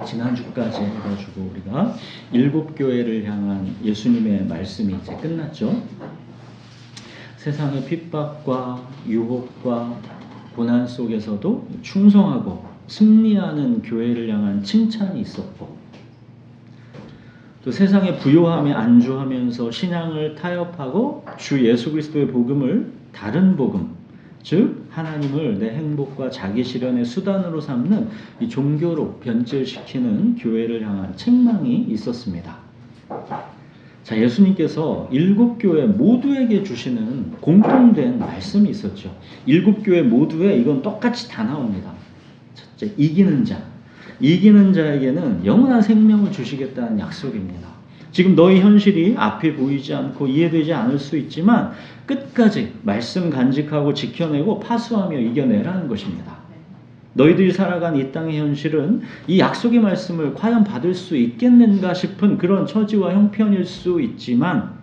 지난주까지 해가지고 우리가 7교회를 향한 예수님의 말씀이 이제 끝났죠. 세상의 핍박과 유혹과 고난 속에서도 충성하고 승리하는 교회를 향한 칭찬이 있었고, 또 세상의 부요함에 안주하면서 신앙을 타협하고 주 예수 그리스도의 복음을 다른 복음, 즉 하나님을 내 행복과 자기 실현의 수단으로 삼는 이 종교로 변질시키는 교회를 향한 책망이 있었습니다. 자, 예수님께서 7교회 모두에게 주시는 공통된 말씀이 있었죠. 7교회 모두에 이건 똑같이 다 나옵니다. 첫째, 이기는 자. 이기는 자에게는 영원한 생명을 주시겠다는 약속입니다. 지금 너희 현실이 앞에 보이지 않고 이해되지 않을 수 있지만 끝까지 말씀 간직하고 지켜내고 파수하며 이겨내라는 것입니다. 너희들이 살아간 이 땅의 현실은 이 약속의 말씀을 과연 받을 수 있겠는가 싶은 그런 처지와 형편일 수 있지만,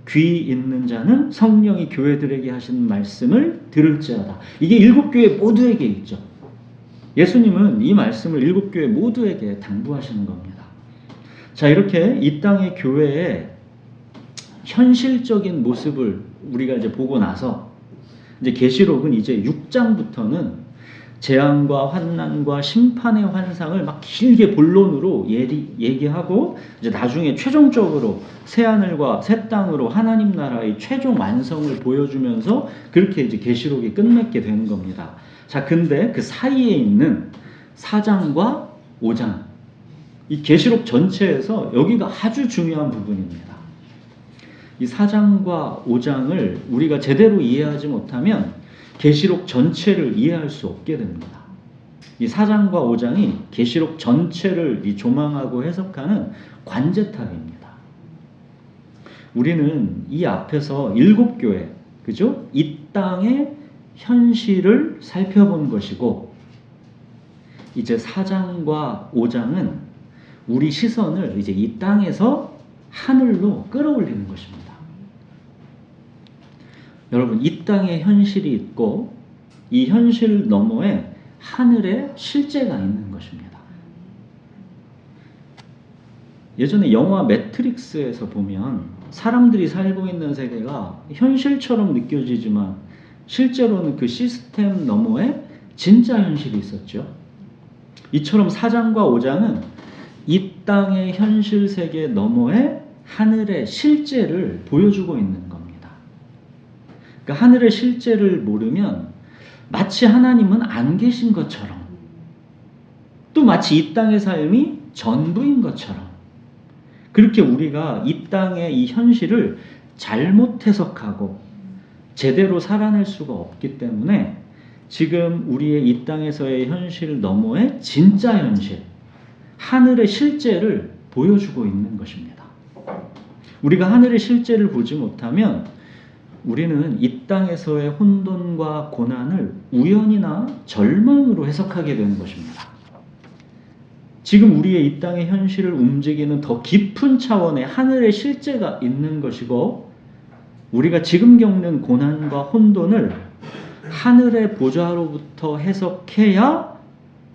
귀 있는 자는 성령이 교회들에게 하신 말씀을 들을지어다. 이게 7교회 모두에게 있죠. 예수님은 이 말씀을 7교회 모두에게 당부하시는 겁니다. 자, 이렇게 이 땅의 교회의 현실적인 모습을 우리가 이제 보고 나서 이제 계시록은 이제 6장부터는 재앙과 환난과 심판의 환상을 막 길게 본론으로 얘기하고 이제 나중에 최종적으로 새 하늘과 새 땅으로 하나님 나라의 최종 완성을 보여주면서 그렇게 이제 계시록이 끝맺게 되는 겁니다. 자, 근데 그 사이에 있는 4장과 5장, 이 계시록 전체에서 여기가 아주 중요한 부분입니다. 이 4장과 5장을 우리가 제대로 이해하지 못하면 계시록 전체를 이해할 수 없게 됩니다. 이 4장과 5장이 계시록 전체를 조망하고 해석하는 관제탑입니다. 우리는 이 앞에서 7교회, 그죠? 이 땅의 현실을 살펴본 것이고, 이제 4장과 5장은 우리 시선을 이제 이 땅에서 하늘로 끌어올리는 것입니다. 여러분, 이 땅에 현실이 있고 이 현실 너머에 하늘의 실제가 있는 것입니다. 예전에 영화 매트릭스에서 보면 사람들이 살고 있는 세계가 현실처럼 느껴지지만 실제로는 그 시스템 너머에 진짜 현실이 있었죠. 이처럼 4장과 5장은 이 땅의 현실 세계 너머에 하늘의 실제를 보여주고 있는 겁니다. 그러니까 하늘의 실제를 모르면 마치 하나님은 안 계신 것처럼, 또 마치 이 땅의 삶이 전부인 것처럼, 그렇게 우리가 이 땅의 이 현실을 잘못 해석하고 제대로 살아낼 수가 없기 때문에 지금 우리의 이 땅에서의 현실 너머의 진짜 현실, 하늘의 실제를 보여주고 있는 것입니다. 우리가 하늘의 실제를 보지 못하면 우리는 이 땅에서의 혼돈과 고난을 우연이나 절망으로 해석하게 되는 것입니다. 지금 우리의 이 땅의 현실을 움직이는 더 깊은 차원의 하늘의 실제가 있는 것이고, 우리가 지금 겪는 고난과 혼돈을 하늘의 보좌로부터 해석해야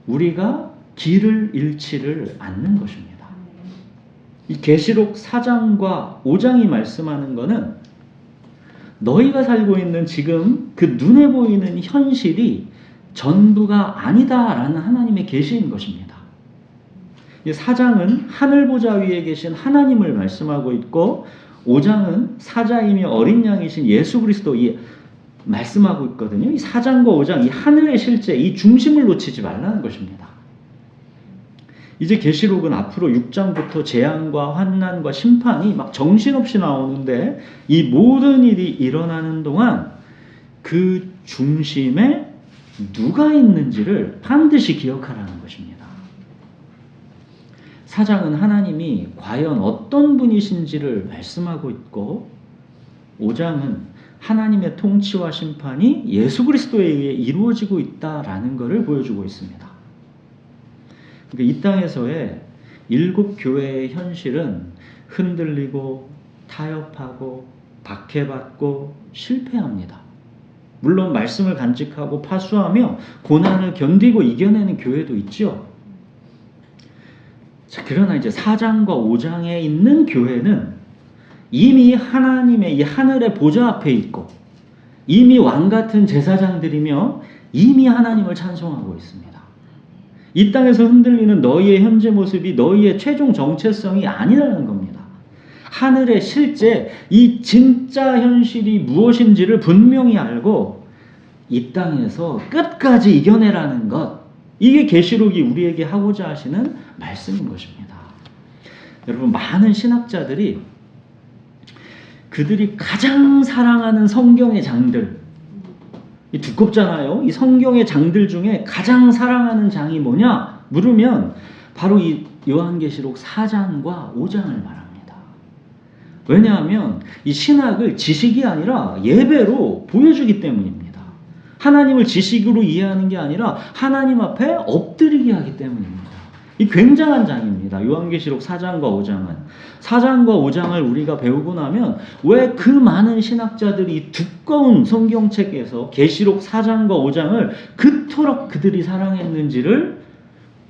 우리가 길을 잃지를 않는 것입니다. 이 계시록 4장과 5장이 말씀하는 것은 너희가 살고 있는 지금 그 눈에 보이는 현실이 전부가 아니다라는 하나님의 계시인 것입니다. 이 4장은 하늘 보좌 위에 계신 하나님을 말씀하고 있고, 5장은 사자이며 어린 양이신 예수 그리스도 말씀하고 있거든요. 이 4장과 5장, 이 하늘의 실제, 이 중심을 놓치지 말라는 것입니다. 이제 계시록은 앞으로 6장부터 재앙과 환난과 심판이 막 정신없이 나오는데, 이 모든 일이 일어나는 동안 그 중심에 누가 있는지를 반드시 기억하라는 것입니다. 4장은 하나님이 과연 어떤 분이신지를 말씀하고 있고, 5장은 하나님의 통치와 심판이 예수 그리스도에 의해 이루어지고 있다라는 것을 보여주고 있습니다. 그러니까 이 땅에서의 7교회의 현실은 흔들리고 타협하고 박해받고 실패합니다. 물론 말씀을 간직하고 파수하며 고난을 견디고 이겨내는 교회도 있죠. 자, 그러나 이제 4장과 5장에 있는 교회는 이미 하나님의 이 하늘의 보좌 앞에 있고 이미 왕같은 제사장들이며 이미 하나님을 찬송하고 있습니다. 이 땅에서 흔들리는 너희의 현재 모습이 너희의 최종 정체성이 아니라는 겁니다. 하늘의 실제 이 진짜 현실이 무엇인지를 분명히 알고 이 땅에서 끝까지 이겨내라는 것, 이게 계시록이 우리에게 하고자 하시는 말씀인 것입니다. 여러분, 많은 신학자들이 그들이 가장 사랑하는 성경의 장들, 이 두껍잖아요. 이 성경의 장들 중에 가장 사랑하는 장이 뭐냐 물으면 바로 이 요한계시록 4장과 5장을 말합니다. 왜냐하면 이 신학을 지식이 아니라 예배로 보여주기 때문입니다. 하나님을 지식으로 이해하는 게 아니라 하나님 앞에 엎드리게 하기 때문입니다. 이 굉장한 장입니다. 요한계시록 4장과 5장은. 4장과 5장을 우리가 배우고 나면 왜 그 많은 신학자들이 두꺼운 성경책에서 계시록 4장과 5장을 그토록 그들이 사랑했는지를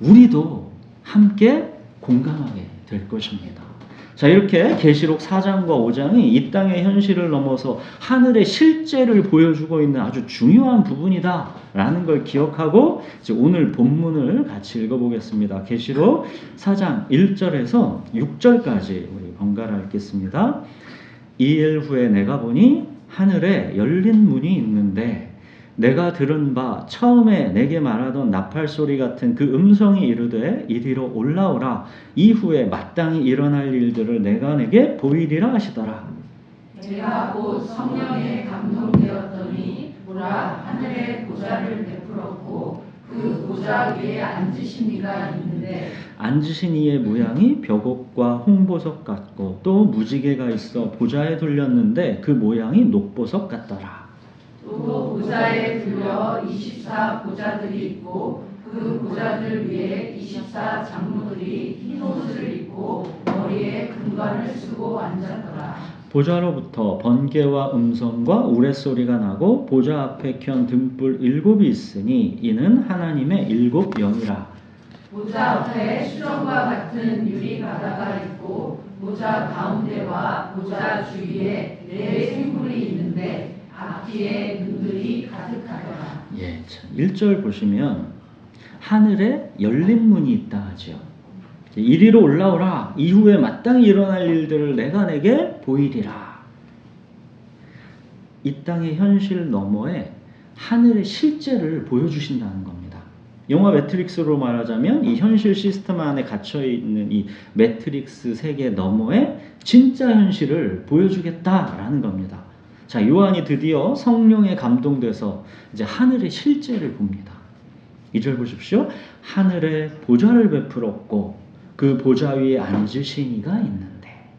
우리도 함께 공감하게 될 것입니다. 자, 이렇게 계시록 4장과 5장이 이 땅의 현실을 넘어서 하늘의 실제를 보여주고 있는 아주 중요한 부분이다 라는 걸 기억하고 이제 오늘 본문을 같이 읽어보겠습니다. 계시록 4장 1절에서 6절까지 우리 번갈아 읽겠습니다. 2일 후에 내가 보니 하늘에 열린 문이 있는데 내가 들은 바 처음에 내게 말하던 나팔 소리 같은 그 음성이 이르되 이리로 올라오라. 이후에 마땅히 일어날 일들을 내가 내게 보이리라 하시더라. 내가 곧 성령에 감동되었더니 보라, 하늘에 보좌를 베풀었고 그 보좌 위에 앉으신 이가 있는데 앉으신 이의 모양이 벽옥과 홍보석 같고 또 무지개가 있어 보좌에 둘렸는데 그 모양이 녹보석 같더라. 또 보좌에 둘려 24 보좌들이 있고 그 보좌들 위에 24 장로들이 흰 옷을 입고 머리에 금관을 쓰고 앉았더라. 보좌로부터 번개와 음성과 우레소리가 나고 보좌 앞에 켠 등불 7이 있으니 이는 하나님의 7 영이라. 보좌 앞에 수정과 같은 유리 바다가 있고 보좌 가운데와 보좌 주위에 네 생물이 있는데 앞뒤에 눈들이 가득하더라. 예, 1절 보시면 하늘에 열린 문이 있다 하죠. 이리로 올라오라. 이후에 마땅히 일어날 일들을 내가 내게 보이리라. 이 땅의 현실 너머에 하늘의 실제를 보여주신다는 겁니다. 영화 매트릭스로 말하자면 이 현실 시스템 안에 갇혀있는 이 매트릭스 세계 너머에 진짜 현실을 보여주겠다라는 겁니다. 자, 요한이 드디어 성령에 감동돼서 이제 하늘의 실제를 봅니다. 2절 보십시오. 하늘에 보좌를 베풀었고 그 보좌 위에 앉으신 이가 있는데,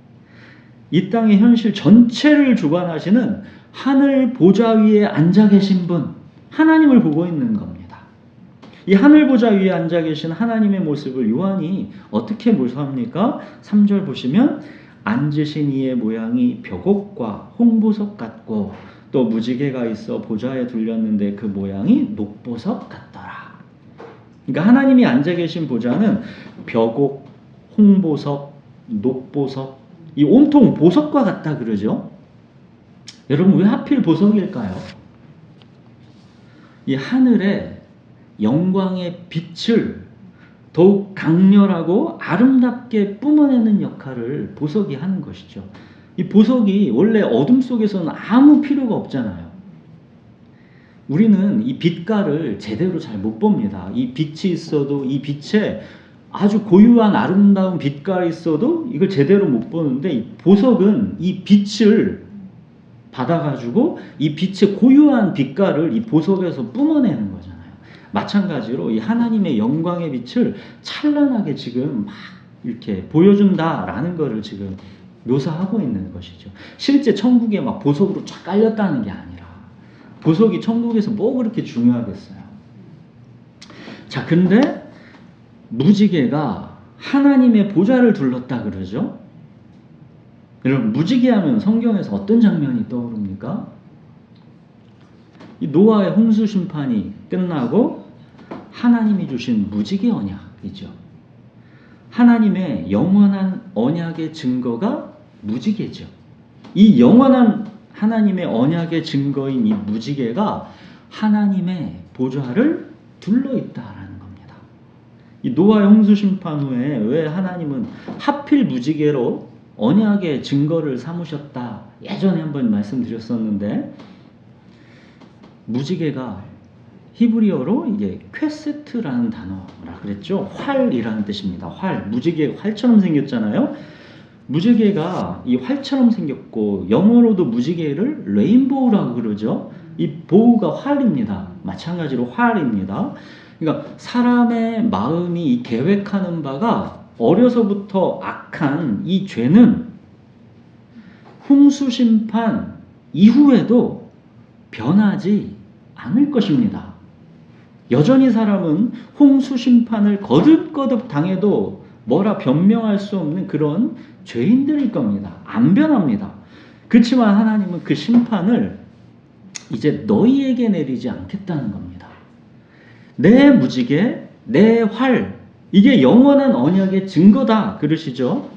이 땅의 현실 전체를 주관하시는 하늘 보좌 위에 앉아 계신 분, 하나님을 보고 있는 겁니다. 이 하늘 보좌 위에 앉아 계신 하나님의 모습을 요한이 어떻게 묘사합니까? 3절 보시면 앉으신 이의 모양이 벽옥과 홍보석 같고 또 무지개가 있어 보좌에 둘렸는데 그 모양이 녹보석 같더라. 그러니까 하나님이 앉아 계신 보좌는 벽옥, 홍보석, 녹보석, 이 온통 보석과 같다 그러죠. 여러분, 왜 하필 보석일까요? 이 하늘의 영광의 빛을 더욱 강렬하고 아름답게 뿜어내는 역할을 보석이 하는 것이죠. 이 보석이 원래 어둠 속에서는 아무 필요가 없잖아요. 우리는 이 빛깔을 제대로 잘 못 봅니다. 이 빛이 있어도 이 빛에 아주 고유한 아름다운 빛깔이 있어도 이걸 제대로 못 보는데, 이 보석은 이 빛을 받아가지고 이 빛의 고유한 빛깔을 이 보석에서 뿜어내는 거잖아요. 마찬가지로 이 하나님의 영광의 빛을 찬란하게 지금 막 이렇게 보여준다라는 것을 지금 묘사하고 있는 것이죠. 실제 천국에 막 보석으로 쫙 깔렸다는 게 아니라, 보석이 천국에서 뭐 그렇게 중요하겠어요. 자, 근데 무지개가 하나님의 보좌를 둘렀다 그러죠. 여러분, 무지개 하면 성경에서 어떤 장면이 떠오릅니까? 이 노아의 홍수 심판이 끝나고 하나님이 주신 무지개 언약이죠. 하나님의 영원한 언약의 증거가 무지개죠. 이 영원한 하나님의 언약의 증거인 이 무지개가 하나님의 보좌를 둘러있다라는 겁니다. 이 노아의 홍수 심판 후에 왜 하나님은 하필 무지개로 언약의 증거를 삼으셨다. 예전에 한번 말씀드렸었는데, 무지개가 히브리어로 이게 퀘세트라는 단어라 그랬죠. 활이라는 뜻입니다. 활, 무지개 활처럼 생겼잖아요. 무지개가 이 활처럼 생겼고, 영어로도 무지개를 레인보우라고 그러죠. 이 보우가 활입니다. 마찬가지로 활입니다. 그러니까 사람의 마음이 이 계획하는 바가 어려서부터 악한 이 죄는 홍수 심판 이후에도 변하지 않을 것입니다. 여전히 사람은 홍수 심판을 거듭거듭 당해도 뭐라 변명할 수 없는 그런 죄인들일 겁니다. 안 변합니다. 그렇지만 하나님은 그 심판을 이제 너희에게 내리지 않겠다는 겁니다. 내 무지개, 내 활, 이게 영원한 언약의 증거다 그러시죠.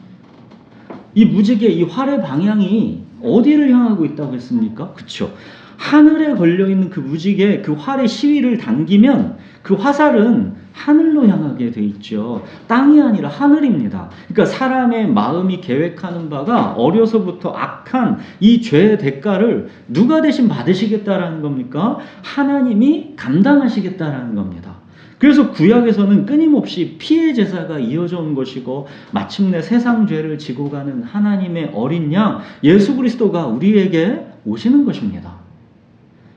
이 무지개, 이 활의 방향이 어디를 향하고 있다고 했습니까? 그쵸? 하늘에 걸려있는 그 무지개, 그 활의 시위를 당기면 그 화살은 하늘로 향하게 돼 있죠. 땅이 아니라 하늘입니다. 그러니까 사람의 마음이 계획하는 바가 어려서부터 악한 이 죄의 대가를 누가 대신 받으시겠다라는 겁니까? 하나님이 감당하시겠다라는 겁니다. 그래서 구약에서는 끊임없이 피해 제사가 이어져 온 것이고, 마침내 세상 죄를 지고 가는 하나님의 어린 양 예수 그리스도가 우리에게 오시는 것입니다.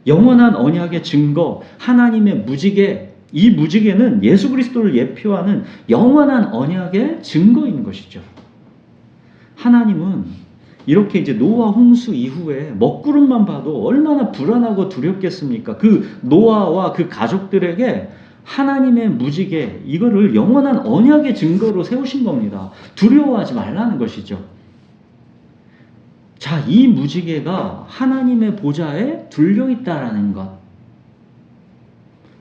영원한 언약의 증거, 하나님의 무지개, 이 무지개는 예수 그리스도를 예표하는 영원한 언약의 증거인 것이죠. 하나님은 이렇게 이제 노아 홍수 이후에 먹구름만 봐도 얼마나 불안하고 두렵겠습니까? 그 노아와 그 가족들에게 하나님의 무지개, 이거를 영원한 언약의 증거로 세우신 겁니다. 두려워하지 말라는 것이죠. 자, 이 무지개가 하나님의 보좌에 둘려있다라는 것.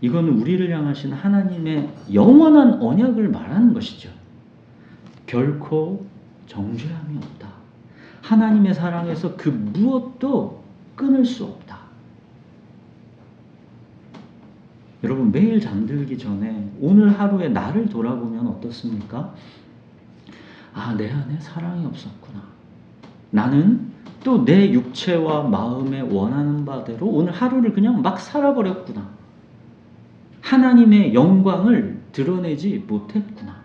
이거는 우리를 향하신 하나님의 영원한 언약을 말하는 것이죠. 결코 정죄함이 없다. 하나님의 사랑에서 그 무엇도 끊을 수 없다. 여러분, 매일 잠들기 전에 오늘 하루의 나를 돌아보면 어떻습니까? 아, 내 안에 사랑이 없었구나. 나는 또 내 육체와 마음에 원하는 바대로 오늘 하루를 그냥 막 살아버렸구나. 하나님의 영광을 드러내지 못했구나.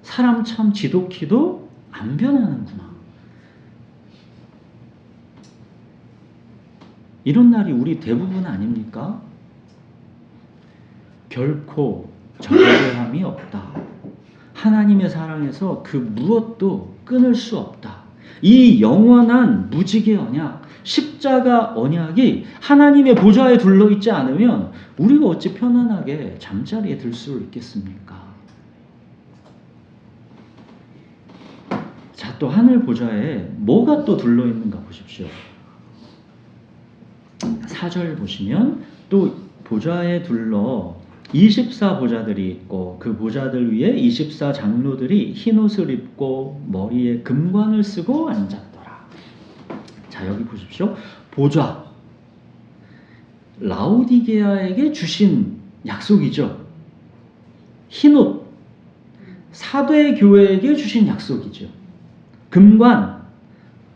사람 참 지독히도 안 변하는구나. 이런 날이 우리 대부분 아닙니까? 결코 정죄함이 없다. 하나님의 사랑에서 그 무엇도 끊을 수 없다. 이 영원한 무지개 언약, 십자가 언약이 하나님의 보좌에 둘러있지 않으면 우리가 어찌 편안하게 잠자리에 들 수 있겠습니까? 자, 또 하늘 보좌에 뭐가 또 둘러있는가 보십시오. 4절 보시면 또 보좌에 둘러 24보좌들이 있고, 그 보좌들 위에 24장로들이 흰옷을 입고 머리에 금관을 쓰고 앉았더라. 자, 여기 보십시오. 보좌, 라오디게아에게 주신 약속이죠. 흰옷, 사대교회에게 주신 약속이죠. 금관,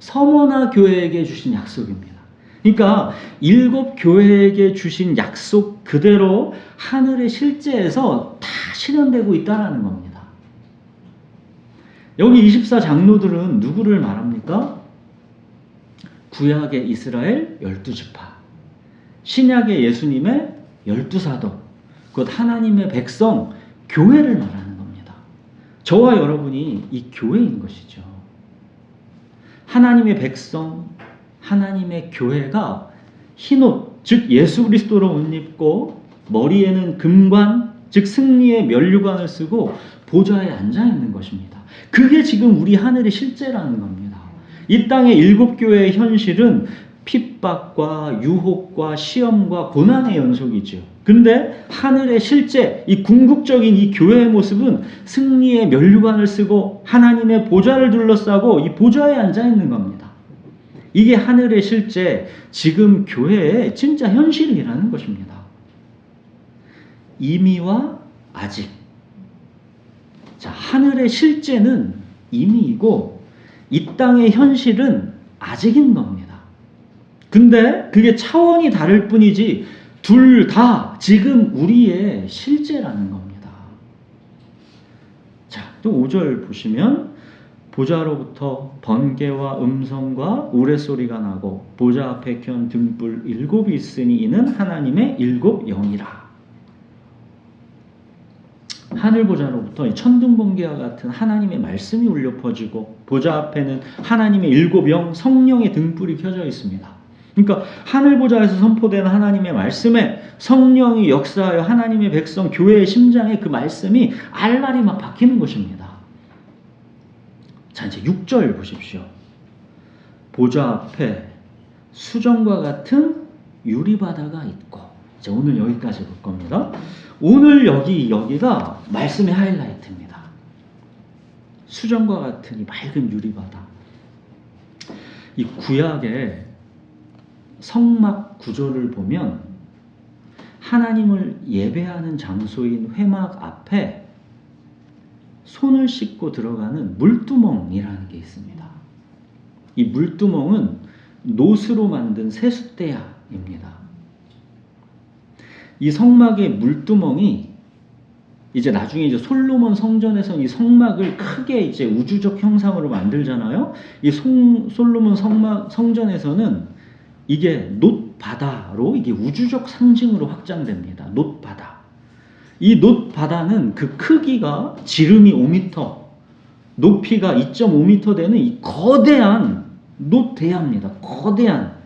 서머나 교회에게 주신 약속입니다. 그러니까 7교회에게 주신 약속 그대로 하늘의 실제에서 다 실현되고 있다는 겁니다. 여기 24장로들은 누구를 말합니까? 구약의 이스라엘 12지파, 신약의 예수님의 12사도, 곧 하나님의 백성, 교회를 말하는 겁니다. 저와 여러분이 이 교회인 것이죠. 하나님의 백성, 하나님의 교회가 흰옷, 즉 예수 그리스도로 옷 입고 머리에는 금관, 즉 승리의 면류관을 쓰고 보좌에 앉아 있는 것입니다. 그게 지금 우리 하늘의 실제라는 겁니다. 이 땅의 7교회의 현실은 핍박과 유혹과 시험과 고난의 연속이죠. 근데 하늘의 실제 이 궁극적인 이 교회의 모습은 승리의 면류관을 쓰고 하나님의 보좌를 둘러싸고 이 보좌에 앉아 있는 겁니다. 이게 하늘의 실제, 지금 교회의 진짜 현실이라는 것입니다. 이미와 아직. 자, 하늘의 실제는 이미이고 이 땅의 현실은 아직인 겁니다. 근데 그게 차원이 다를 뿐이지 둘 다 지금 우리의 실제라는 겁니다. 자, 또 5절 보시면 보좌로부터 번개와 음성과 우레소리가 나고 보좌 앞에 켠 등불 7이 있으니 이는 하나님의 7 영이라. 하늘 보좌로부터 이 천둥번개와 같은 하나님의 말씀이 울려 퍼지고 보좌 앞에는 하나님의 7 영 성령의 등불이 켜져 있습니다. 그러니까 하늘 보좌에서 선포되는 하나님의 말씀에 성령이 역사하여 하나님의 백성 교회의 심장에 그 말씀이 알알이 막 박히는 것입니다. 자, 이제 6절 보십시오. 보좌 앞에 수정과 같은 유리바다가 있고, 이제 오늘 여기까지 볼 겁니다. 오늘 여기가 말씀의 하이라이트입니다. 수정과 같은 이 맑은 유리바다. 이 구약의 성막 구조를 보면 하나님을 예배하는 장소인 회막 앞에 손을 씻고 들어가는 물두멍이라는 게 있습니다. 이 물두멍은 노스로 만든 세숫대야입니다. 이 성막의 물두멍이 이제 나중에 이제 솔로몬 성전에서는 이 성막을 크게 이제 우주적 형상으로 만들잖아요. 이 솔로몬 성전에서는 이게 놋바다로 이게 우주적 상징으로 확장됩니다. 놋바다. 이 놋바다는 그 크기가 지름이 5m, 높이가 2.5m 되는 이 거대한 놋대야입니다. 거대한.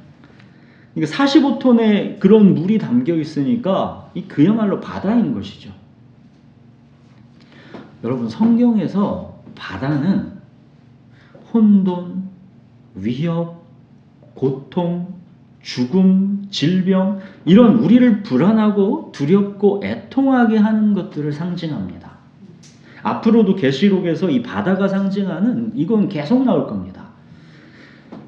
그러니까 45톤의 그런 물이 담겨 있으니까 이 그야말로 바다인 것이죠. 여러분, 성경에서 바다는 혼돈, 위협, 고통, 죽음, 질병, 이런 우리를 불안하고 두렵고 애통하게 하는 것들을 상징합니다. 앞으로도 계시록에서 이 바다가 상징하는 이건 계속 나올 겁니다.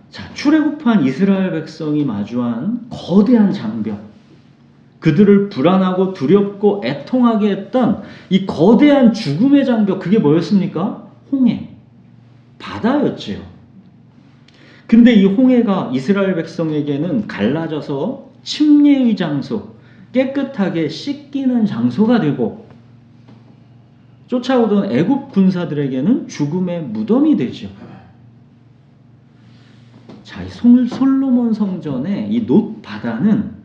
자, 출애굽한 이스라엘 백성이 마주한 거대한 장벽, 그들을 불안하고 두렵고 애통하게 했던 이 거대한 죽음의 장벽, 그게 뭐였습니까? 홍해, 바다였지요. 근데 이 홍해가 이스라엘 백성에게는 갈라져서 침례의 장소, 깨끗하게 씻기는 장소가 되고 쫓아오던 애굽 군사들에게는 죽음의 무덤이 되죠. 자, 이 솔로몬 성전의 이 놋바다는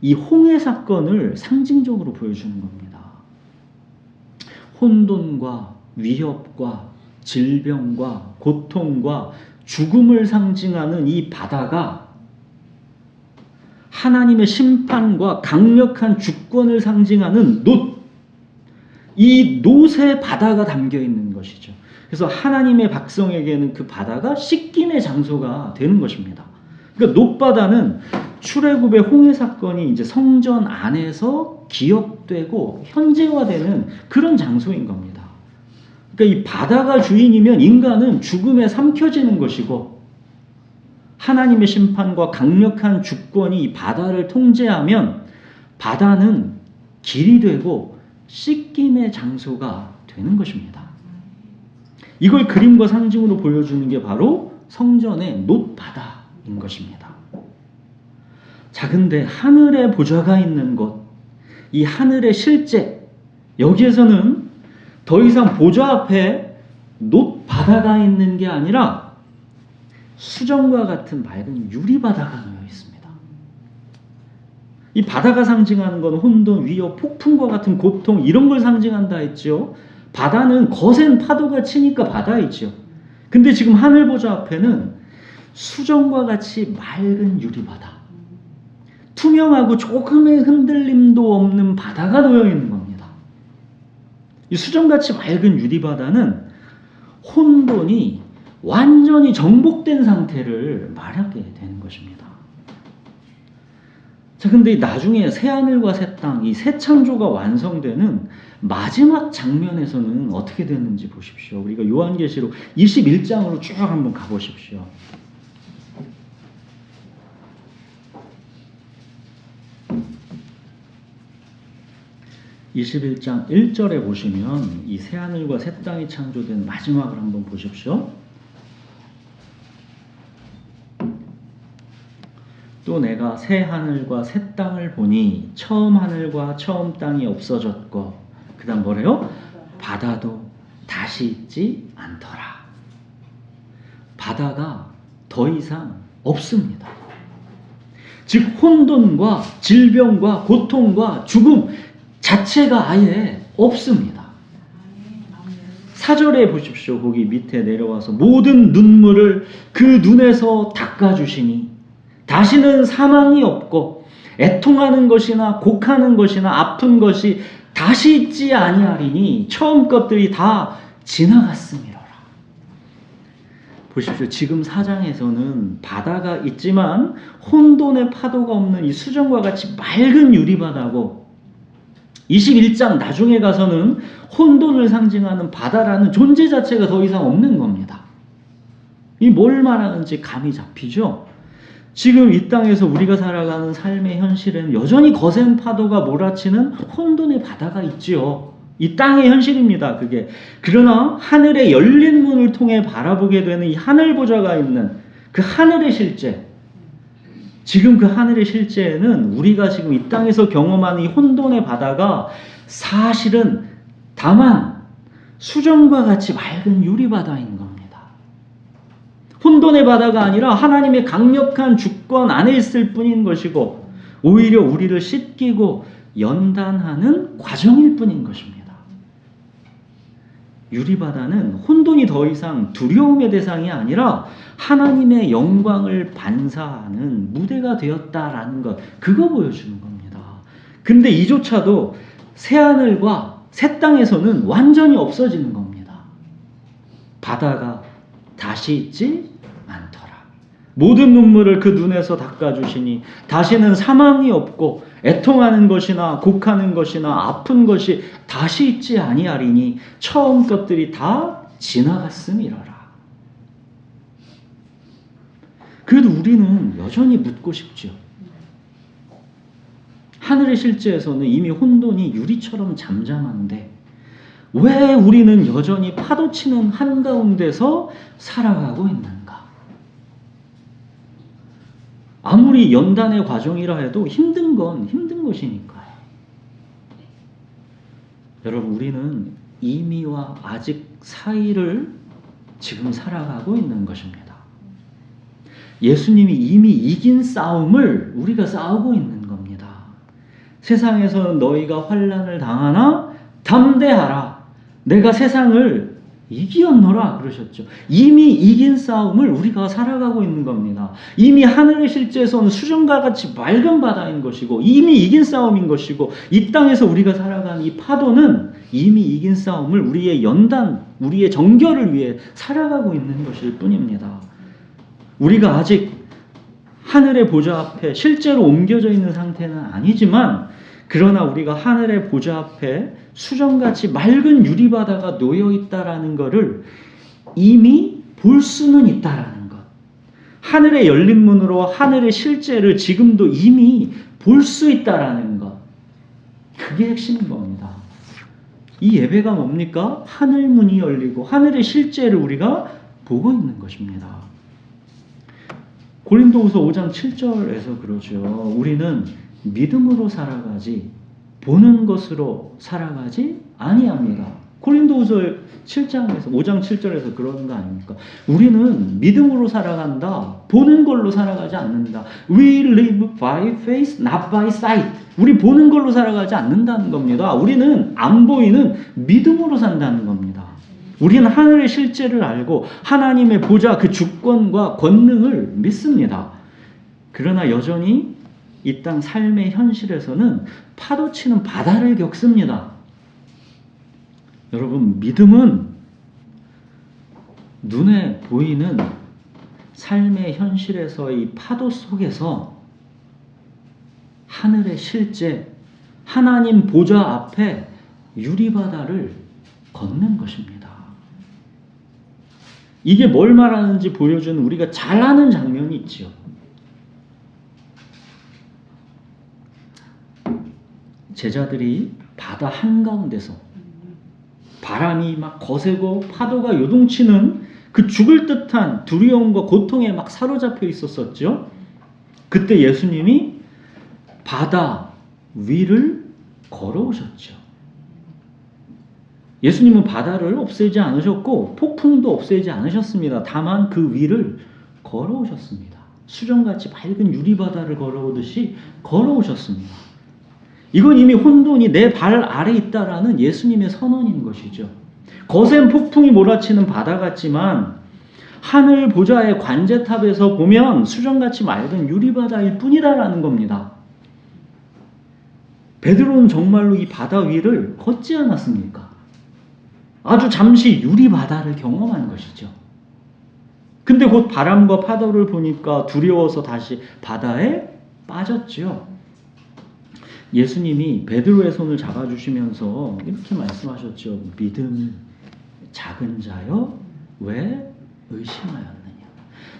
이 홍해 사건을 상징적으로 보여주는 겁니다. 혼돈과 위협과 질병과 고통과 죽음을 상징하는 이 바다가 하나님의 심판과 강력한 주권을 상징하는 놋, 이 놋의 바다가 담겨 있는 것이죠. 그래서 하나님의 백성에게는 그 바다가 씻김의 장소가 되는 것입니다. 그러니까 놋바다는 출애굽의 홍해 사건이 이제 성전 안에서 기억되고 현재화되는 그런 장소인 겁니다. 그러니까 이 바다가 주인이면 인간은 죽음에 삼켜지는 것이고, 하나님의 심판과 강력한 주권이 이 바다를 통제하면 바다는 길이 되고 씻김의 장소가 되는 것입니다. 이걸 그림과 상징으로 보여주는 게 바로 성전의 놋바다인 것입니다. 자, 근데 하늘의 보좌가 있는 곳, 이 하늘의 실제, 여기에서는 더 이상 보좌 앞에 놋바다가 있는 게 아니라 수정과 같은 맑은 유리바다가 놓여 있습니다. 이 바다가 상징하는 건 혼돈, 위협, 폭풍과 같은 고통, 이런 걸 상징한다 했죠. 바다는 거센 파도가 치니까 바다이죠. 근데 지금 하늘 보좌 앞에는 수정과 같이 맑은 유리바다, 투명하고 조금의 흔들림도 없는 바다가 놓여 있는 겁니다. 이 수정같이 맑은 유리바다는 혼돈이 완전히 정복된 상태를 말하게 되는 것입니다. 자, 근데 나중에 새하늘과 새 땅, 이 새 창조가 완성되는 마지막 장면에서는 어떻게 되는지 보십시오. 우리가 요한계시록 21장으로 쭉 한번 가보십시오. 21장 1절에 보시면 이 새하늘과 새 땅이 창조된 마지막을 한번 보십시오. 또 내가 새 하늘과 새 땅을 보니 처음 하늘과 처음 땅이 없어졌고 그 다음 뭐래요? 바다도 다시 있지 않더라. 바다가 더 이상 없습니다. 즉 혼돈과 질병과 고통과 죽음 자체가 아예 없습니다. 4절에 보십시오. 거기 밑에 내려와서 모든 눈물을 그 눈에서 닦아주시니 다시는 사망이 없고 애통하는 것이나 곡하는 것이나 아픈 것이 다시 있지 아니하리니 처음 것들이 다 지나갔음이로라. 보십시오. 지금 4장에서는 바다가 있지만 혼돈의 파도가 없는 이 수정과 같이 맑은 유리바다고 21장 나중에 가서는 혼돈을 상징하는 바다라는 존재 자체가 더 이상 없는 겁니다. 이 뭘 말하는지 감이 잡히죠? 지금 이 땅에서 우리가 살아가는 삶의 현실에는 여전히 거센 파도가 몰아치는 혼돈의 바다가 있지요. 이 땅의 현실입니다. 그게. 그러나 하늘의 열린 문을 통해 바라보게 되는 이 하늘 보좌가 있는 그 하늘의 실제, 지금 그 하늘의 실제에는 우리가 지금 이 땅에서 경험하는 이 혼돈의 바다가 사실은 다만 수정과 같이 맑은 유리바다인 겁니다. 혼돈의 바다가 아니라 하나님의 강력한 주권 안에 있을 뿐인 것이고 오히려 우리를 씻기고 연단하는 과정일 뿐인 것입니다. 유리바다는 혼돈이 더 이상 두려움의 대상이 아니라 하나님의 영광을 반사하는 무대가 되었다라는 것, 그거 보여주는 겁니다. 근데 이조차도 새하늘과 새 땅에서는 완전히 없어지는 겁니다. 바다가 다시 있지 않더라. 모든 눈물을 그 눈에서 닦아주시니 다시는 사망이 없고 애통하는 것이나 곡하는 것이나 아픈 것이 다시 있지 아니하리니 처음 것들이 다 지나갔음이로라. 그래도 우리는 여전히 묻고 싶죠. 하늘의 실제에서는 이미 혼돈이 유리처럼 잠잠한데 왜 우리는 여전히 파도치는 한가운데서 살아가고 있는가? 아무리 연단의 과정이라 해도 힘든 건 힘든 것이니까요. 여러분, 우리는 이미와 아직 사이를 지금 살아가고 있는 것입니다. 예수님이 이미 이긴 싸움을 우리가 싸우고 있는 겁니다. 세상에서는 너희가 환난을 당하나 담대하라. 내가 세상을 이기었노라 그러셨죠. 이미 이긴 싸움을 우리가 살아가고 있는 겁니다. 이미 하늘의 실제에서는 수정과 같이 맑은 바다인 것이고 이미 이긴 싸움인 것이고 이 땅에서 우리가 살아가는 이 파도는 이미 이긴 싸움을 우리의 연단, 우리의 정결을 위해 살아가고 있는 것일 뿐입니다. 우리가 아직 하늘의 보좌 앞에 실제로 옮겨져 있는 상태는 아니지만 그러나 우리가 하늘의 보좌 앞에 수정같이 맑은 유리바다가 놓여있다라는 것을 이미 볼 수는 있다라는 것. 하늘의 열린 문으로 하늘의 실제를 지금도 이미 볼 수 있다라는 것. 그게 핵심인 겁니다. 이 예배가 뭡니까? 하늘 문이 열리고 하늘의 실제를 우리가 보고 있는 것입니다. 고린도후서 5장 7절에서 그러죠. 우리는 믿음으로 살아가지 보는 것으로 살아가지 아니합니다. 고린도후서 7장에서 5장 7절에서 그러는 거 아닙니까? 우리는 믿음으로 살아간다. 보는 걸로 살아가지 않는다. We live by faith, not by sight. 우리 보는 걸로 살아가지 않는다는 겁니다. 우리는 안 보이는 믿음으로 산다는 겁니다. 우리는 하늘의 실제를 알고 하나님의 보좌 그 주권과 권능을 믿습니다. 그러나 여전히 이 땅 삶의 현실에서는 파도치는 바다를 겪습니다. 여러분, 믿음은 눈에 보이는 삶의 현실에서의 파도 속에서 하늘의 실제 하나님 보좌 앞에 유리바다를 걷는 것입니다. 이게 뭘 말하는지 보여주는 우리가 잘 아는 장면이 있죠. 제자들이 바다 한가운데서 바람이 막 거세고 파도가 요동치는 그 죽을 듯한 두려움과 고통에 막 사로잡혀 있었었죠. 그때 예수님이 바다 위를 걸어오셨죠. 예수님은 바다를 없애지 않으셨고 폭풍도 없애지 않으셨습니다. 다만 그 위를 걸어오셨습니다. 수정같이 밝은 유리바다를 걸어오듯이 걸어오셨습니다. 이건 이미 혼돈이 내 발 아래 있다라는 예수님의 선언인 것이죠. 거센 폭풍이 몰아치는 바다 같지만 하늘 보좌의 관제탑에서 보면 수정같이 맑은 유리바다일 뿐이다라는 겁니다. 베드로는 정말로 이 바다 위를 걷지 않았습니까? 아주 잠시 유리바다를 경험한 것이죠. 근데 곧 바람과 파도를 보니까 두려워서 다시 바다에 빠졌죠. 예수님이 베드로의 손을 잡아주시면서 이렇게 말씀하셨죠. 믿음이 작은 자여 왜 의심하였느냐.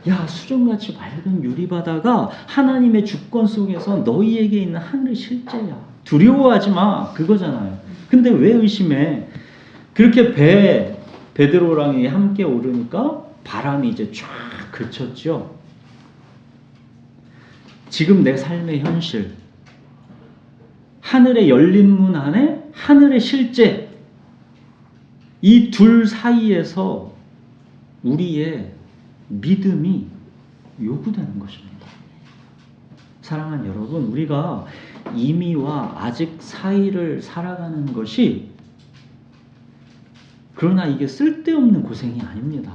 야, 수정같이 맑은 유리바다가 하나님의 주권 속에서 너희에게 있는 하늘의 실제야. 두려워하지 마. 그거잖아요. 근데 왜 의심해? 그렇게 베드로랑 함께 오르니까 바람이 이제 쫙 그쳤죠. 지금 내 삶의 현실, 하늘의 열린 문 안에 하늘의 실제, 이 둘 사이에서 우리의 믿음이 요구되는 것입니다. 사랑하는 여러분, 우리가 이미와 아직 사이를 살아가는 것이, 그러나 이게 쓸데없는 고생이 아닙니다.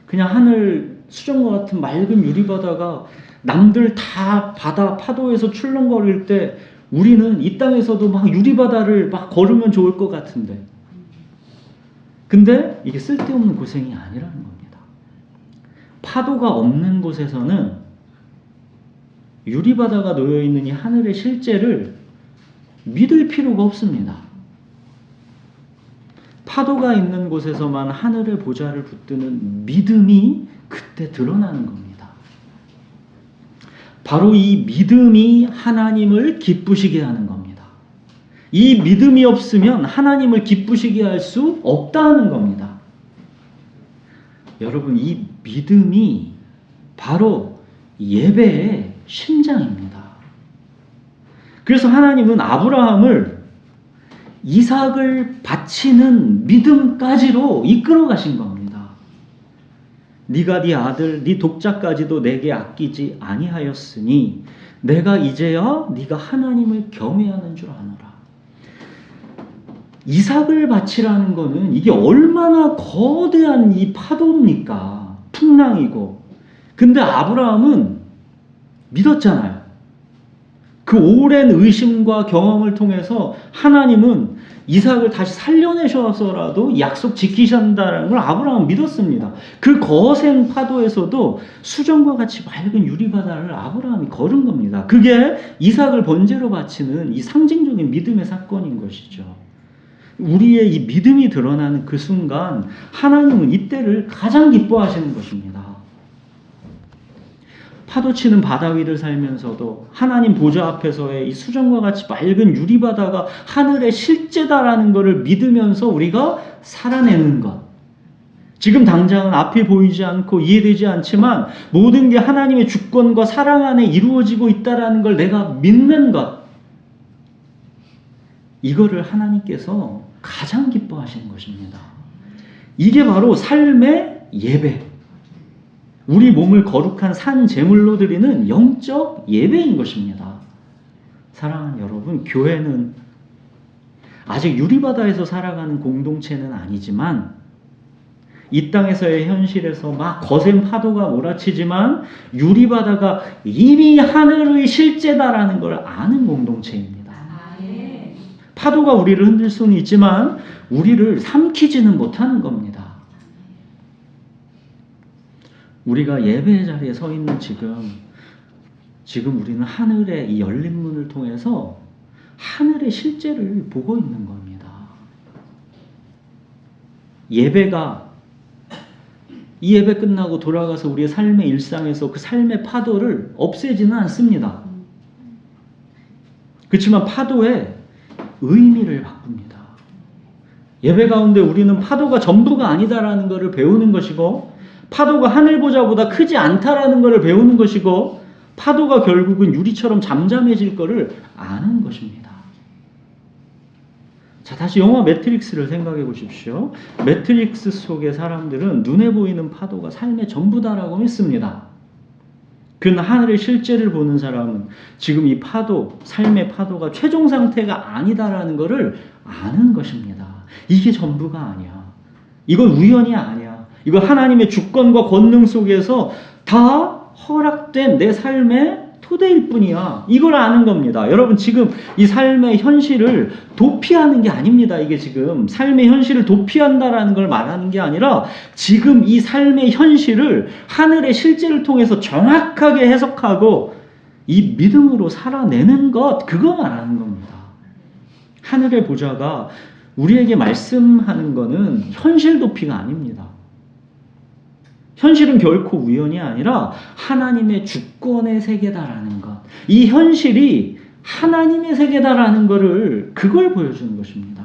그냥 하늘 수정과 같은 맑은 유리바다가 남들 다 바다 파도에서 출렁거릴 때 우리는 이 땅에서도 막 유리바다를 막 걸으면 좋을 것 같은데, 근데 이게 쓸데없는 고생이 아니라는 겁니다. 파도가 없는 곳에서는 유리바다가 놓여있는 이 하늘의 실제를 믿을 필요가 없습니다. 파도가 있는 곳에서만 하늘의 보좌를 붙드는 믿음이 그때 드러나는 겁니다. 바로 이 믿음이 하나님을 기쁘시게 하는 겁니다. 이 믿음이 없으면 하나님을 기쁘시게 할 수 없다는 겁니다. 여러분, 이 믿음이 바로 예배의 심장입니다. 그래서 하나님은 아브라함을 이삭을 바치는 믿음까지로 이끌어 가신 겁니다. 네가 네 아들 네 독자까지도 내게 아끼지 아니하였으니 내가 이제야 네가 하나님을 경외하는 줄 아노라. 이삭을 바치라는 거는 이게 얼마나 거대한 이 파도입니까? 풍랑이고. 근데 아브라함은 믿었잖아요. 그 오랜 의심과 경험을 통해서 하나님은 이삭을 다시 살려내셔서라도 약속 지키신다는 걸 아브라함은 믿었습니다. 그 거센 파도에서도 수정과 같이 맑은 유리바다를 아브라함이 걸은 겁니다. 그게 이삭을 번제로 바치는 이 상징적인 믿음의 사건인 것이죠. 우리의 이 믿음이 드러나는 그 순간 하나님은 이때를 가장 기뻐하시는 것입니다. 파도치는 바다 위를 살면서도 하나님 보좌 앞에서의 이 수정과 같이 맑은 유리바다가 하늘의 실제다라는 것을 믿으면서 우리가 살아내는 것. 지금 당장은 앞이 보이지 않고 이해되지 않지만 모든 게 하나님의 주권과 사랑 안에 이루어지고 있다라는 걸 내가 믿는 것. 이거를 하나님께서 가장 기뻐하시는 것입니다. 이게 바로 삶의 예배. 우리 몸을 거룩한 산 제물로 드리는 영적 예배인 것입니다. 사랑하는 여러분, 교회는 아직 유리바다에서 살아가는 공동체는 아니지만 이 땅에서의 현실에서 막 거센 파도가 몰아치지만 유리바다가 이미 하늘의 실제다라는 걸 아는 공동체입니다. 파도가 우리를 흔들 수는 있지만 우리를 삼키지는 못하는 겁니다. 우리가 예배의 자리에 서 있는 지금 지금 우리는 하늘의 이 열린 문을 통해서 하늘의 실제를 보고 있는 겁니다. 예배가 이 예배 끝나고 돌아가서 우리의 삶의 일상에서 그 삶의 파도를 없애지는 않습니다. 그렇지만 파도의 의미를 바꿉니다. 예배 가운데 우리는 파도가 전부가 아니다라는 것을 배우는 것이고, 파도가 하늘보자보다 크지 않다라는 것을 배우는 것이고, 파도가 결국은 유리처럼 잠잠해질 것을 아는 것입니다. 자, 다시 영화 매트릭스를 생각해 보십시오. 매트릭스 속의 사람들은 눈에 보이는 파도가 삶의 전부다라고 믿습니다. 그러나 하늘의 실제를 보는 사람은 지금 이 파도, 삶의 파도가 최종 상태가 아니다라는 것을 아는 것입니다. 이게 전부가 아니야. 이건 우연이 아니야. 이건 하나님의 주권과 권능 속에서 다 허락된 내 삶의 토대일 뿐이야. 이걸 아는 겁니다. 여러분, 지금 이 삶의 현실을 도피하는 게 아닙니다. 이게 지금 삶의 현실을 도피한다라는 걸 말하는 게 아니라 지금 이 삶의 현실을 하늘의 실제를 통해서 정확하게 해석하고 이 믿음으로 살아내는 것, 그거 말하는 겁니다. 하늘의 보좌가 우리에게 말씀하는 거는 현실 도피가 아닙니다. 현실은 결코 우연이 아니라 하나님의 주권의 세계다라는 것. 이 현실이 하나님의 세계다라는 것을, 그걸 보여주는 것입니다.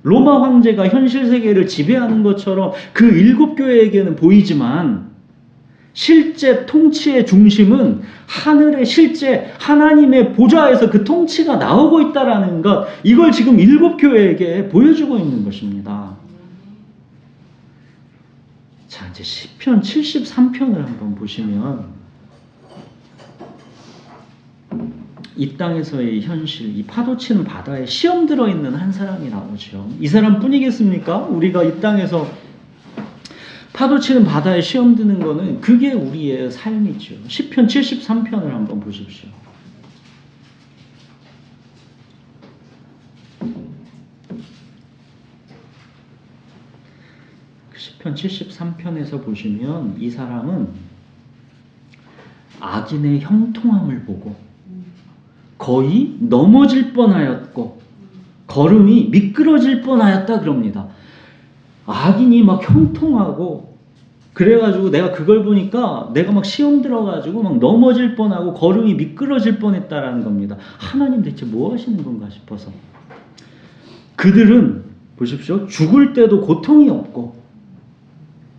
로마 황제가 현실 세계를 지배하는 것처럼 그 일곱 교회에게는 보이지만 실제 통치의 중심은 하늘의 실제 하나님의 보좌에서 그 통치가 나오고 있다라는 것, 이걸 지금 일곱 교회에게 보여주고 있는 것입니다. 자, 이제 시편 73편을 한번 보시면 이 땅에서의 현실, 이 파도치는 바다에 시험 들어있는 한 사람이 나오죠. 이 사람뿐이겠습니까? 우리가 이 땅에서 파도치는 바다에 시험 드는 거는 그게 우리의 삶이죠. 시편 73편을 한번 보십시오. 시편 73편에서 보시면 이 사람은 악인의 형통함을 보고 거의 넘어질 뻔하였고 걸음이 미끄러질 뻔하였다 그럽니다. 악인이 막 형통하고 그래가지고 내가 그걸 보니까 내가 막 시험 들어가지고 막 넘어질 뻔하고 걸음이 미끄러질 뻔했다라는 겁니다. 하나님 대체 뭐 하시는 건가 싶어서. 그들은 보십시오. 죽을 때도 고통이 없고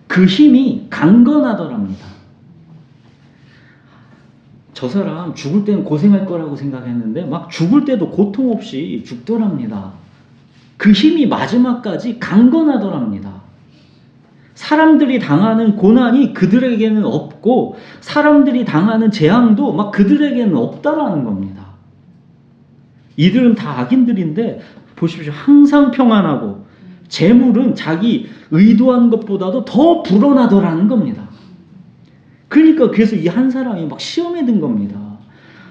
그 힘이 강건하더랍니다. 저 사람 죽을 때는 고생할 거라고 생각했는데 막 죽을 때도 고통 없이 죽더랍니다. 그 힘이 마지막까지 강건하더랍니다. 사람들이 당하는 고난이 그들에게는 없고 사람들이 당하는 재앙도 막 그들에게는 없다라는 겁니다. 이들은 다 악인들인데 보십시오. 항상 평안하고 재물은 자기 의도한 것보다도 더 불어나더라는 겁니다. 그러니까 그래서 이 한 사람이 막 시험에 든 겁니다.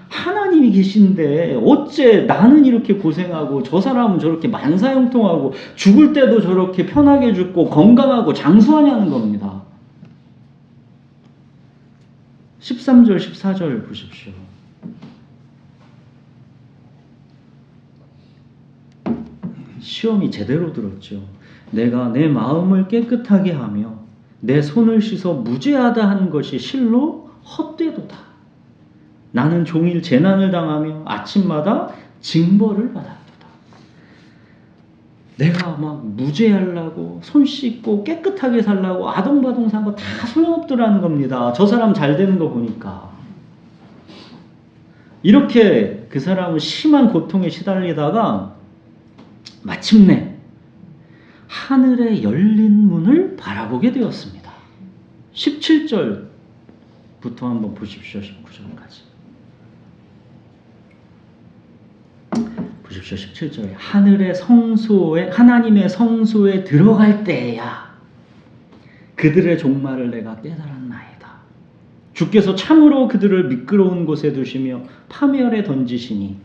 하나님이 계신데 어째 나는 이렇게 고생하고 저 사람은 저렇게 만사형통하고 죽을 때도 저렇게 편하게 죽고 건강하고 장수하냐는 겁니다. 13절 14절 보십시오. 시험이 제대로 들었죠. 내가 내 마음을 깨끗하게 하며 내 손을 씻어 무죄하다 한 것이 실로 헛되도다. 나는 종일 재난을 당하며 아침마다 징벌을 받았도다. 내가 막 무죄하려고 손 씻고 깨끗하게 살려고 아동바동 산 거 다 소용없더라는 겁니다. 저 사람 잘 되는 거 보니까. 이렇게 그 사람은 심한 고통에 시달리다가 마침내 하늘의 열린 문을 바라보게 되었습니다. 17절부터 한번 보십시오. 19절까지. 보십시오. 17절에 하나님의 성소에 들어갈 때야 그들의 종말을 내가 깨달았나이다. 주께서 참으로 그들을 미끄러운 곳에 두시며 파멸에 던지시니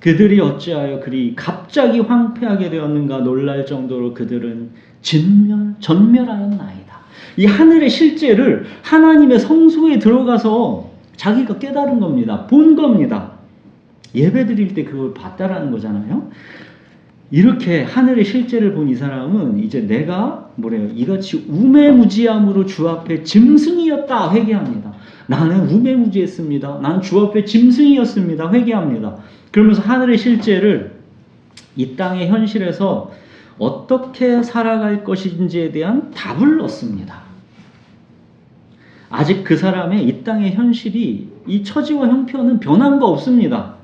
그들이 어찌하여 그리 갑자기 황폐하게 되었는가 놀랄 정도로 그들은 전멸하였나이다. 이 하늘의 실제를 하나님의 성소에 들어가서 자기가 깨달은 겁니다. 본 겁니다. 예배 드릴 때 그걸 봤다라는 거잖아요. 이렇게 하늘의 실제를 본 이 사람은 이제 내가 뭐래요? 이같이 우매무지함으로 주 앞에 짐승이었다 회개합니다. 나는 우매무지했습니다. 나는 주 앞에 짐승이었습니다. 회개합니다. 그러면서 하늘의 실제를 이 땅의 현실에서 어떻게 살아갈 것인지에 대한 답을 얻습니다. 아직 그 사람의 이 땅의 현실이 이 처지와 형편은 변한 거 없습니다.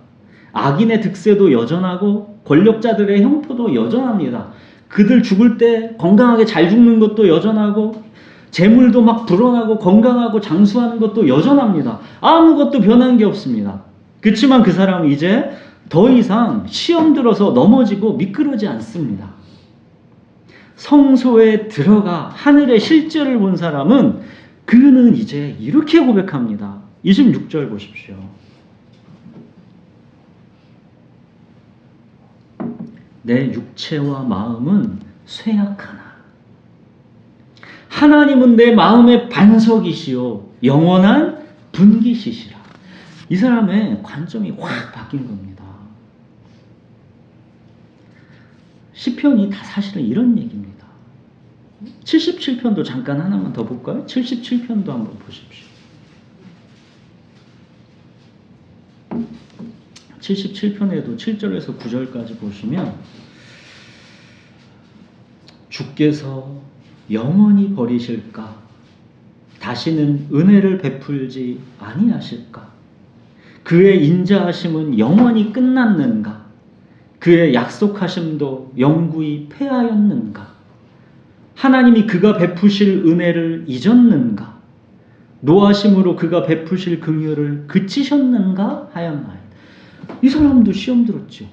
악인의 득세도 여전하고 권력자들의 형포도 여전합니다. 그들 죽을 때 건강하게 잘 죽는 것도 여전하고 재물도 막 불어나고 건강하고 장수하는 것도 여전합니다. 아무것도 변한 게 없습니다. 그렇지만 그 사람은 이제 더 이상 시험 들어서 넘어지고 미끄러지 않습니다. 성소에 들어가 하늘의 실제를 본 사람은 그는 이제 이렇게 고백합니다. 26절 보십시오. 내 육체와 마음은 쇠약하나 하나님은 내 마음의 반석이시요 영원한 분기시시라. 이 사람의 관점이 확 바뀐 겁니다. 시편이 다 사실은 이런 얘기입니다. 77편도 잠깐 하나만 더 볼까요? 77편도 한번 보십시오. 77편에도 7절에서 9절까지 보시면 주께서 영원히 버리실까? 다시는 은혜를 베풀지 아니하실까? 그의 인자하심은 영원히 끝났는가? 그의 약속하심도 영구히 패하였는가? 하나님이 그가 베푸실 은혜를 잊었는가? 노하심으로 그가 베푸실 긍휼을 그치셨는가 하였나이다. 이 사람도 시험 들었죠.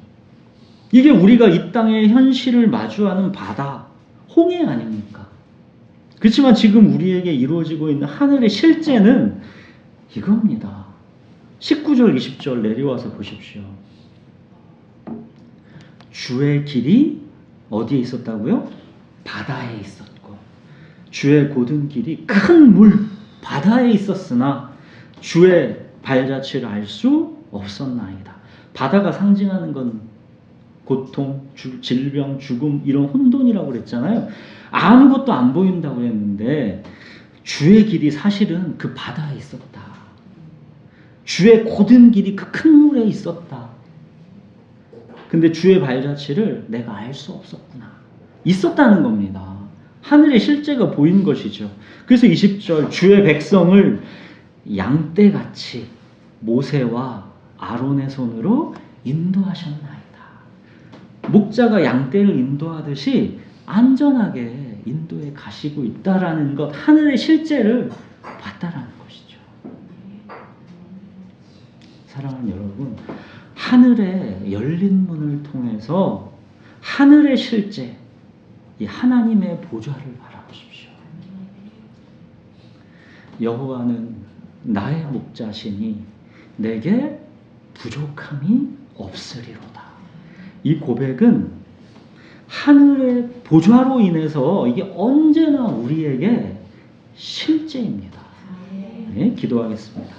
이게 우리가 이 땅의 현실을 마주하는 바다, 홍해 아닙니까? 그렇지만 지금 우리에게 이루어지고 있는 하늘의 실제는 이겁니다. 19절, 20절 내려와서 보십시오. 주의 길이 어디에 있었다고요? 바다에 있었고 주의 고든 길이 큰 물, 바다에 있었으나 주의 발자취를 알 수 없었나이다. 바다가 상징하는 건 고통, 질병, 죽음 이런 혼돈이라고 그랬잖아요. 아무것도 안 보인다고 했는데 주의 길이 사실은 그 바다에 있었다. 주의 고든 길이 그 큰 물에 있었다. 근데 주의 발자취를 내가 알 수 없었구나. 있었다는 겁니다. 하늘의 실제가 보인 것이죠. 그래서 20절 주의 백성을 양떼같이 모세와 아론의 손으로 인도하셨나이다. 목자가 양떼를 인도하듯이 안전하게 인도해 가시고 있다라는 것, 하늘의 실제를 봤다라는 것이죠. 사랑하는 여러분, 하늘의 열린 문을 통해서 하늘의 실제, 이 하나님의 보좌를 바라보십시오. 여호와는 나의 목자시니 내게 부족함이 없으리로다. 이 고백은 하늘의 보좌로 인해서 이게 언제나 우리에게 실제입니다. 네, 기도하겠습니다.